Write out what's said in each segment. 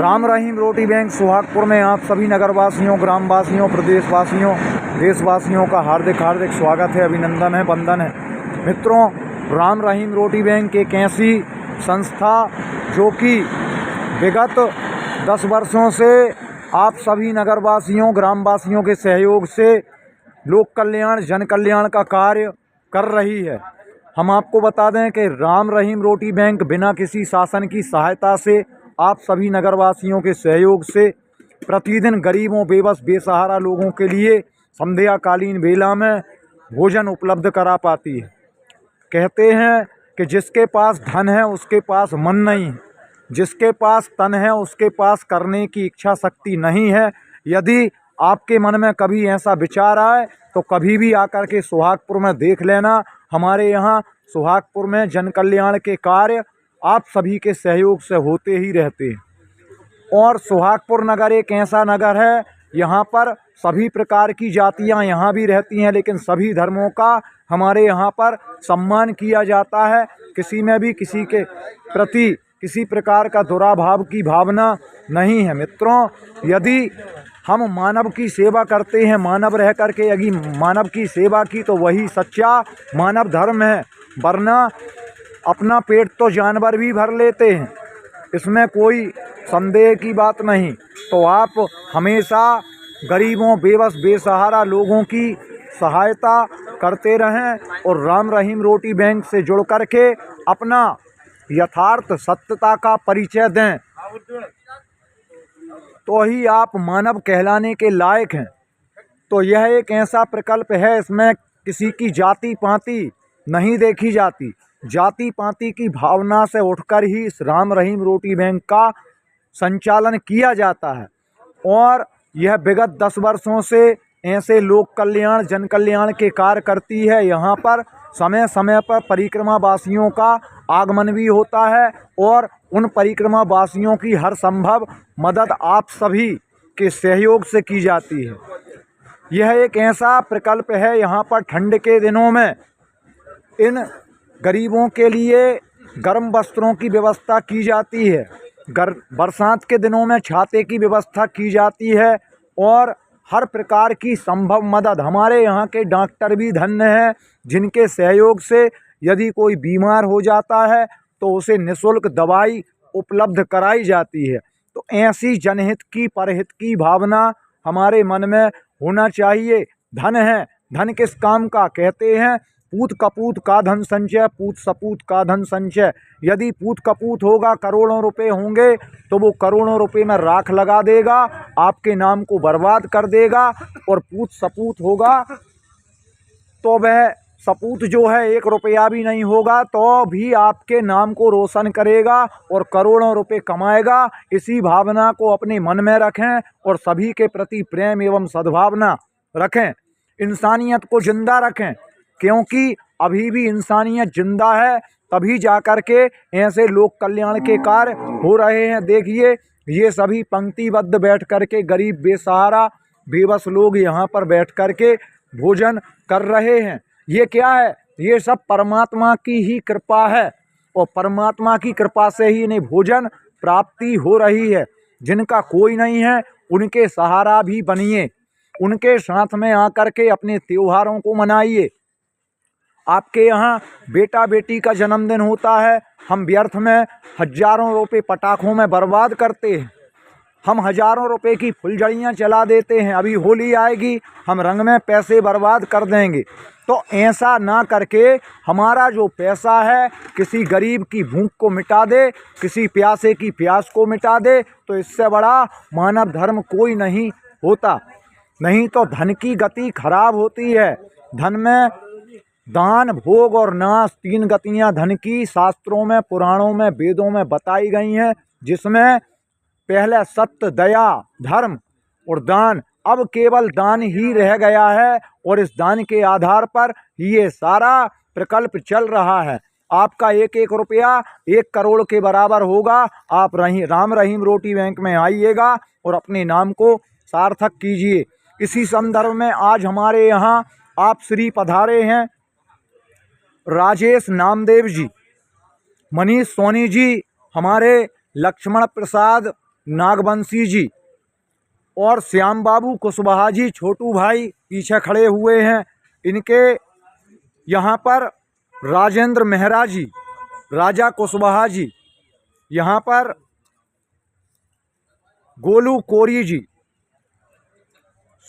राम रहीम रोटी bank Suhagpur में आप सभी नगरवासियों, ग्रामवासियों, प्रदेशवासियों, देशवासियों का हार्दिक हार्दिक स्वागत है, अभिनंदन है, वंदन है। मित्रों, राम रहीम रोटी बैंक एक ऐसी संस्था जो कि विगत 10 वर्षों से आप सभी नगरवासियों, ग्रामवासियों के सहयोग से लोक कल्याण, जन कल्याण का कार्य कर रही है। हम आपको बता दें कि राम रहीम रोटी बैंक बिना किसी शासन की सहायता से आप सभी नगरवासियों के सहयोग से प्रतिदिन गरीबों, बेबस, बेसहारा लोगों के लिए संध्याकालीन बेला में भोजन उपलब्ध करा पाती है। कहते हैं कि जिसके पास धन है उसके पास मन नहीं है, जिसके पास तन है उसके पास करने की इच्छा शक्ति नहीं है। यदि आपके मन में कभी ऐसा विचार आए तो कभी भी आकर के सुहागपुर में देख लेना। हमारे यहाँ सुहागपुर में जन कल्याण के कार्य आप सभी के सहयोग से होते ही रहते हैं। और सुहागपुर नगर एक ऐसा नगर है, यहाँ पर सभी प्रकार की जातियाँ यहाँ भी रहती हैं, लेकिन सभी धर्मों का हमारे यहाँ पर सम्मान किया जाता है। किसी में भी किसी के प्रति किसी प्रकार का दुराभाव की भावना नहीं है। मित्रों, यदि हम मानव की सेवा करते हैं, मानव रह करके यदि मानव की सेवा की, तो वही सच्चा मानव धर्म है। वरना अपना पेट तो जानवर भी भर लेते हैं, इसमें कोई संदेह की बात नहीं। तो आप हमेशा गरीबों, बेबस, बेसहारा लोगों की सहायता करते रहें और राम रहीम रोटी बैंक से जुड़ कर के अपना यथार्थ सत्यता का परिचय दें, तो ही आप मानव कहलाने के लायक हैं। तो यह एक ऐसा प्रकल्प है, इसमें किसी की जाति पाति नहीं देखी जाती। जाति पाति की भावना से उठकर ही इस राम रहीम रोटी बैंक का संचालन किया जाता है। और यह विगत 10 वर्षों से ऐसे लोक कल्याण, जन कल्याण के कार्य करती है। यहाँ पर समय समय पर परिक्रमा वासियों का आगमन भी होता है और उन परिक्रमा वासियों की हर संभव मदद आप सभी के सहयोग से की जाती है। यह एक ऐसा प्रकल्प है, यहाँ पर ठंड के दिनों में इन गरीबों के लिए गर्म वस्त्रों की व्यवस्था की जाती है। बरसात के दिनों में छाते की व्यवस्था की जाती है और हर प्रकार की संभव मदद। हमारे यहाँ के डॉक्टर भी धन्य हैं, जिनके सहयोग से यदि कोई बीमार हो जाता है तो उसे निःशुल्क दवाई उपलब्ध कराई जाती है। तो ऐसी जनहित की, परहित की भावना हमारे मन में होना चाहिए। धन है, धन किस काम का? कहते हैं पूत कपूत का धन संचय, पूत सपूत का धन संचय। यदि पूत कपूत होगा, करोड़ों रुपए होंगे, तो वो करोड़ों रुपए में राख लगा देगा, आपके नाम को बर्बाद कर देगा। और पूत सपूत होगा तो वह सपूत जो है 1 रुपया भी नहीं होगा तो भी आपके नाम को रोशन करेगा और करोड़ों रुपए कमाएगा। इसी भावना को अपने मन में रखें और सभी के प्रति प्रेम एवं सद्भावना रखें, इंसानियत को जिंदा रखें, क्योंकि अभी भी इंसानियत जिंदा है, तभी जाकर के ऐसे लोक कल्याण के कार्य हो रहे हैं। देखिए, ये सभी पंक्तिबद्ध बैठ कर के गरीब, बेसहारा, बेबस लोग यहाँ पर बैठ कर के भोजन कर रहे हैं। ये क्या है? ये सब परमात्मा की ही कृपा है और परमात्मा की कृपा से ही इन्हें भोजन प्राप्ति हो रही है। जिनका कोई नहीं है उनके सहारा भी बनिए, उनके साथ में आकर के अपने त्योहारों को मनाइए। आपके यहाँ बेटा बेटी का जन्मदिन होता है, हम व्यर्थ में हजारों रुपए पटाखों में बर्बाद करते हैं, हम हजारों रुपए की फुलझड़ियाँ चला देते हैं। अभी होली आएगी, हम रंग में पैसे बर्बाद कर देंगे। तो ऐसा ना करके हमारा जो पैसा है किसी गरीब की भूख को मिटा दे, किसी प्यासे की प्यास को मिटा दे, तो इससे बड़ा मानव धर्म कोई नहीं होता। नहीं तो धन की गति खराब होती है। धन में दान, भोग और नाश, 3 गतियाँ धन की शास्त्रों में, पुराणों में, वेदों में बताई गई हैं, जिसमें पहले सत्य, दया, धर्म और दान। अब केवल दान ही रह गया है और इस दान के आधार पर ये सारा प्रकल्प चल रहा है। आपका 1-1 रुपया 1 करोड़ के बराबर होगा। आप राम रहीम रोटी बैंक में आइएगा और अपने नाम को सार्थक कीजिए। इसी संदर्भ में आज हमारे यहाँ आप श्री पधारे हैं राजेश नामदेव जी, मनीष सोनी जी, हमारे लक्ष्मण प्रसाद नागवंशी जी और श्याम बाबू कुशवाहा जी, छोटू भाई पीछे खड़े हुए हैं। इनके यहाँ पर राजेंद्र मेहरा जी, राजा कुशवाहा जी, यहाँ पर गोलू कोरी जी,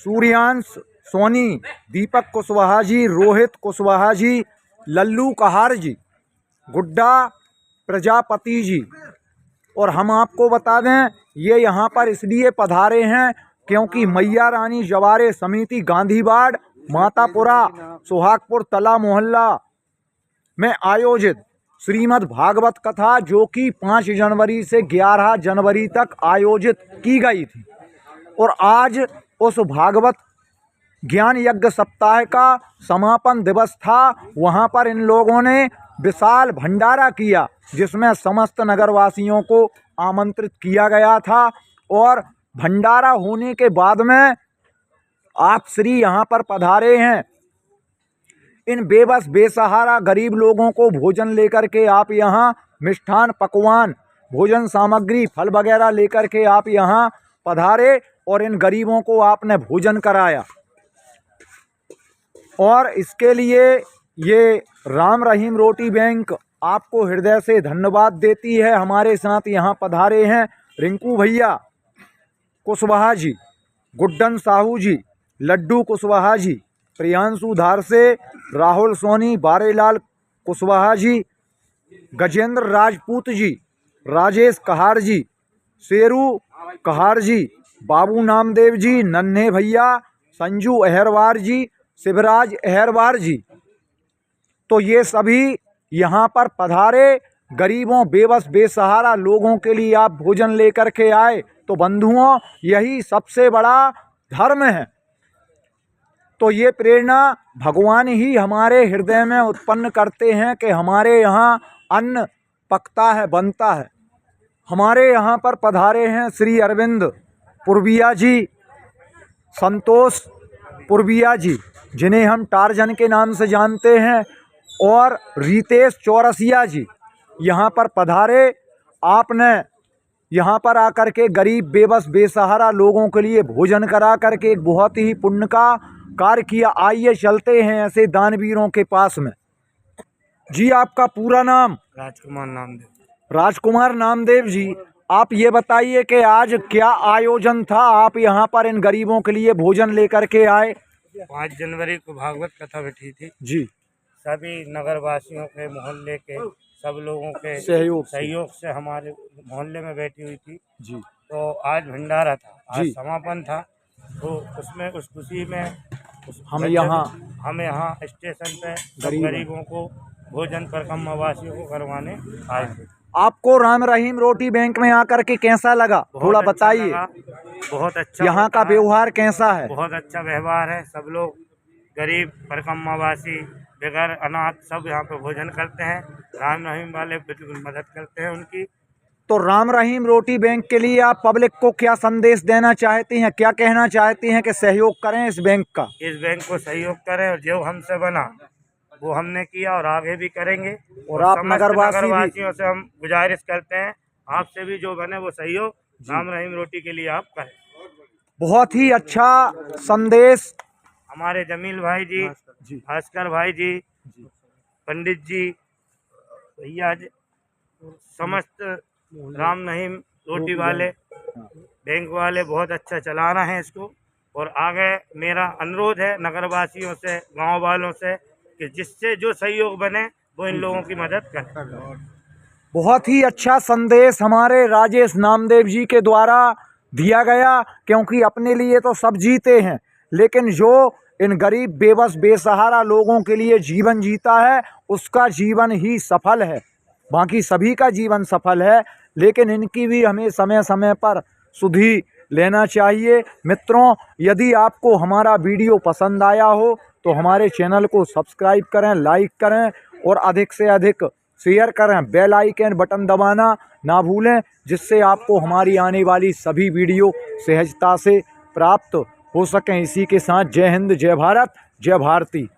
सूर्यांश सोनी, दीपक कुशवाहा जी, रोहित कुशवाहा जी, लल्लू कहार जी, गुड्डा प्रजापति जी। और हम आपको बता दें, ये यहाँ पर इसलिए पधारे हैं क्योंकि मैया रानी जवारे समिति गांधीवाड़ मातापुरा सुहागपुर तला मोहल्ला में आयोजित श्रीमद् भागवत कथा, जो कि 5 जनवरी से 11 जनवरी तक आयोजित की गई थी, और आज उस भागवत ज्ञान यज्ञ सप्ताह का समापन दिवस था। वहाँ पर इन लोगों ने विशाल भंडारा किया, जिसमें समस्त नगरवासियों को आमंत्रित किया गया था। और भंडारा होने के बाद में आप श्री यहाँ पर पधारे हैं। इन बेबस बेसहारा गरीब लोगों को भोजन लेकर के आप यहाँ मिष्ठान पकवान भोजन सामग्री फल वगैरह लेकर के आप यहाँ पधारे और इन गरीबों को आपने भोजन कराया। और इसके लिए ये राम रहीम रोटी बैंक आपको हृदय से धन्यवाद देती है। हमारे साथ यहाँ पधारे हैं रिंकू भैया कुशवाहा जी, गुड्डन साहू जी, लड्डू कुशवाहा जी, प्रियांशु धार से, राहुल सोनी, बारेलाल कुशवाहा जी, गजेंद्र राजपूत जी, राजेश कहार जी, शेरू कहार जी, बाबू नामदेव जी, नन्हे भैया, संजू अहरवार जी, शिवराज अहरवार जी। तो ये सभी यहाँ पर पधारे गरीबों बेबस बेसहारा लोगों के लिए आप भोजन लेकर के आए। तो बंधुओं, यही सबसे बड़ा धर्म है। तो ये प्रेरणा भगवान ही हमारे हृदय में उत्पन्न करते हैं कि हमारे यहाँ अन्न पकता है, बनता है। हमारे यहाँ पर पधारे हैं श्री अरविंद पूर्विया जी, संतोष पूर्विया जी, जिन्हें हम टार्जन के नाम से जानते हैं, और रितेश चौरसिया जी यहाँ पर पधारे। आपने यहाँ पर आकर के गरीब बेबस बेसहारा लोगों के लिए भोजन करा करके एक बहुत ही पुण्य का कार्य किया। आइए चलते हैं ऐसे दानवीरों के पास में। जी, आपका पूरा नाम? राजकुमार नामदेव। राजकुमार नामदेव जी, आप ये बताइए कि आज क्या आयोजन था? आप यहाँ पर इन गरीबों के लिए भोजन लेकर के आए। 5 जनवरी को भागवत कथा बैठी थी जी। सभी नगरवासियों के, मोहल्ले के सब लोगों के सहयोग से हमारे मोहल्ले में बैठी हुई थी जी। तो आज भंडारा था, आज समापन था। तो उसमें उस खुशी में हम यहाँ स्टेशन पे गरीबों को भोजन परिक्रमावासियों को करवाने आए थे। आपको राम रहीम रोटी बैंक में आकर के कैसा लगा, थोड़ा बताइए। बहुत अच्छा। यहाँ का व्यवहार कैसा है? बहुत अच्छा व्यवहार है। सब लोग गरीब परिक्रमावासी बेघर अनाथ सब यहाँ पे भोजन करते हैं। राम रहीम वाले बिल्कुल मदद करते हैं उनकी। तो राम रहीम रोटी बैंक के लिए आप पब्लिक को क्या संदेश देना चाहती हैं, क्या कहना चाहती हैं कि सहयोग करें इस बैंक का? इस बैंक को सहयोग करें, और जो हमसे बना वो हमने किया और आगे भी करेंगे। और आप नगरवासियों से हम गुजारिश करते हैं, आपसे भी जो बने वो सहयोग राम रहीम रोटी के लिए आप करें। बहुत ही अच्छा संदेश हमारे जमील भाई जी, भास्कर भाई जी, पंडित जी, भैया जी, समस्त राम रहीम रोटी वाले बैंक वाले बहुत अच्छा चला रहे हैं इसको। और आगे मेरा अनुरोध है नगरवासियों से, गांव वालों से, कि जिससे जो सहयोग बने वो इन लोगों की मदद करें। बहुत ही अच्छा संदेश हमारे राजेश नामदेव जी के द्वारा दिया गया, क्योंकि अपने लिए तो सब जीते हैं, लेकिन जो इन गरीब बेबस बेसहारा लोगों के लिए जीवन जीता है उसका जीवन ही सफल है। बाकी सभी का जीवन सफल है, लेकिन इनकी भी हमें समय समय पर सुधि लेना चाहिए। मित्रों, यदि आपको हमारा वीडियो पसंद आया हो तो हमारे चैनल को सब्सक्राइब करें, लाइक करें और अधिक से अधिक शेयर करें। बेल आइकन बटन दबाना ना भूलें, जिससे आपको हमारी आने वाली सभी वीडियो सहजता से प्राप्त हो सकें। इसी के साथ जय हिंद, जय भारत, जय भारती।